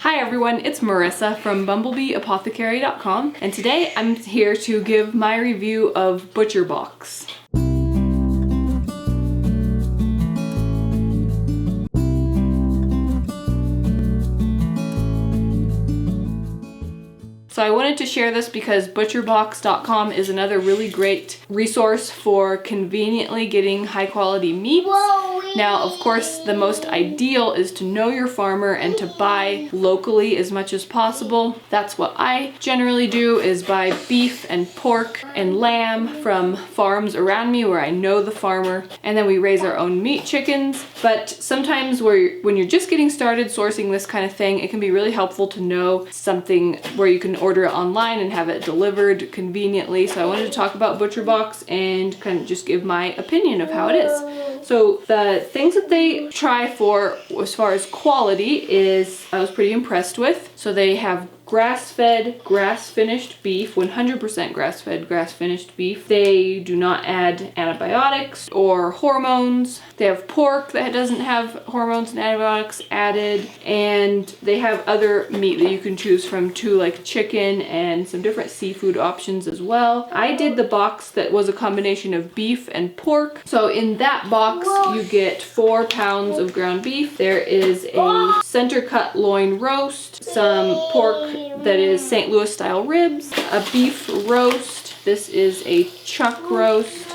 Hi everyone, it's Marisa from BumblebeeApothecary.com, and today I'm here to give my review of ButcherBox. So I wanted to share this because ButcherBox.com is another really great resource for conveniently getting high quality meats. Now, of course, the most ideal is to know your farmer and to buy locally as much as possible. That's what I generally do, is buy beef and pork and lamb from farms around me where I know the farmer, and then we raise our own meat chickens. But sometimes when you're just getting started sourcing this kind of thing, it can be really helpful to know something where you can order it online and have it delivered conveniently. So I wanted to talk about ButcherBox and kind of just give my opinion of how it is. So the things that they try for as far as quality is I was pretty impressed with. So they have grass-fed, grass-finished beef, 100% grass-fed, grass-finished beef. They do not add antibiotics or hormones. They have pork that doesn't have hormones and antibiotics added, and they have other meat that you can choose from too, like chicken and some different seafood options as well. I did the box that was a combination of beef and pork. So in that box, you get 4 pounds of ground beef. There is a center cut loin roast, some pork that is St. Louis style ribs, a beef roast, this is a chuck roast,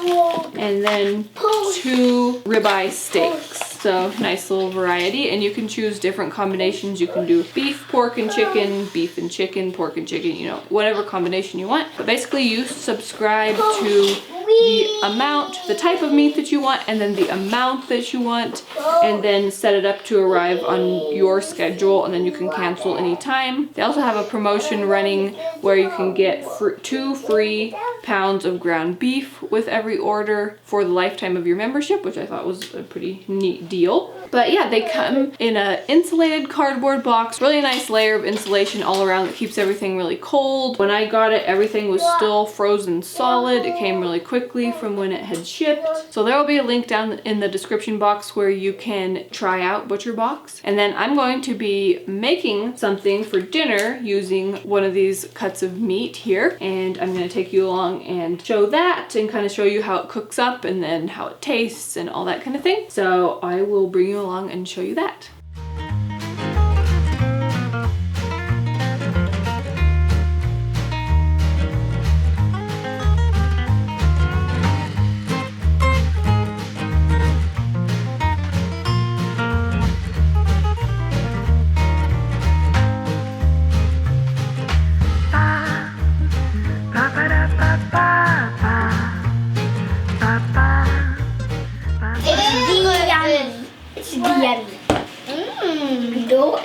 and then 2 ribeye steaks. So nice little variety, and you can choose different combinations. You can do beef, pork and chicken, pork and chicken, you know, whatever combination you want. But basically you subscribe to the amount, the type of meat that you want, and then the amount that you want, and then set it up to arrive on your schedule, and then you can cancel anytime. They also have a promotion running where you can get 2 free pounds of ground beef with every order for the lifetime of your membership, which I thought was a pretty neat deal. But yeah, they come in an insulated cardboard box, really nice layer of insulation all around that keeps everything really cold. When I got it, everything was still frozen solid. It came really quickly from when it had shipped. So there will be a link down in the description box where you can try out ButcherBox. And then I'm going to be making something for dinner using one of these cuts of meat here. And I'm going to take you along and show that and kind of show you how it cooks up and then how it tastes and all that kind of thing. So I will bring you along and show you that.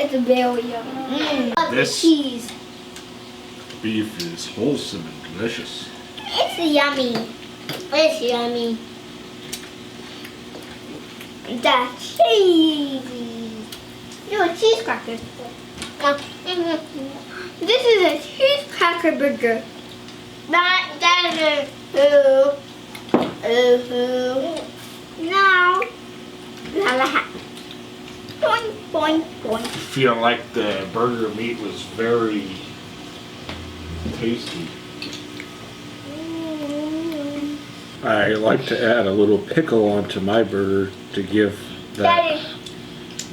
It's very yummy. This cheese. beef is wholesome and delicious. It's yummy. It's yummy. The cheese. No, cheese crackers. This is a cheese cracker burger. Now, you have a hat. Boing, boing, boing. I feel like the burger meat was very tasty. I like to add a little pickle onto my burger to give that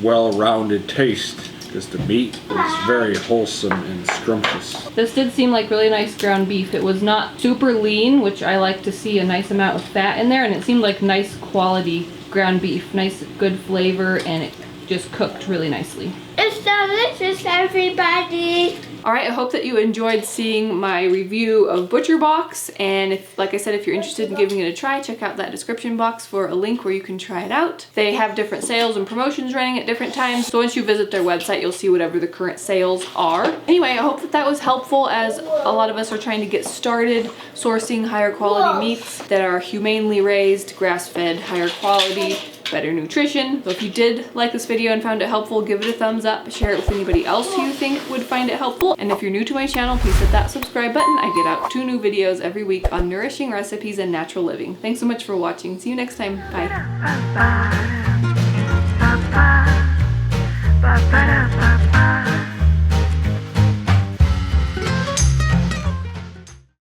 well-rounded taste, because the meat is very wholesome and scrumptious. This did seem like really nice ground beef. It was not super lean, which I like to see a nice amount of fat in there, and it seemed like nice quality ground beef, nice good flavor, and it just cooked really nicely. It's delicious, everybody. Alright, I hope that you enjoyed seeing my review of ButcherBox, and if, like I said, if you're interested in giving it a try, check out that description box for a link where you can try it out. They have different sales and promotions running at different times, so once you visit their website, you'll see whatever the current sales are. Anyway, I hope that that was helpful, as a lot of us are trying to get started sourcing higher quality meats that are humanely raised, grass-fed, higher quality, better nutrition. So if you did like this video and found it helpful, give it a thumbs up, share it with anybody else who you think would find it helpful. And if you're new to my channel, please hit that subscribe button. I get out 2 new videos every week on nourishing recipes and natural living. Thanks so much for watching. See you next time. Bye.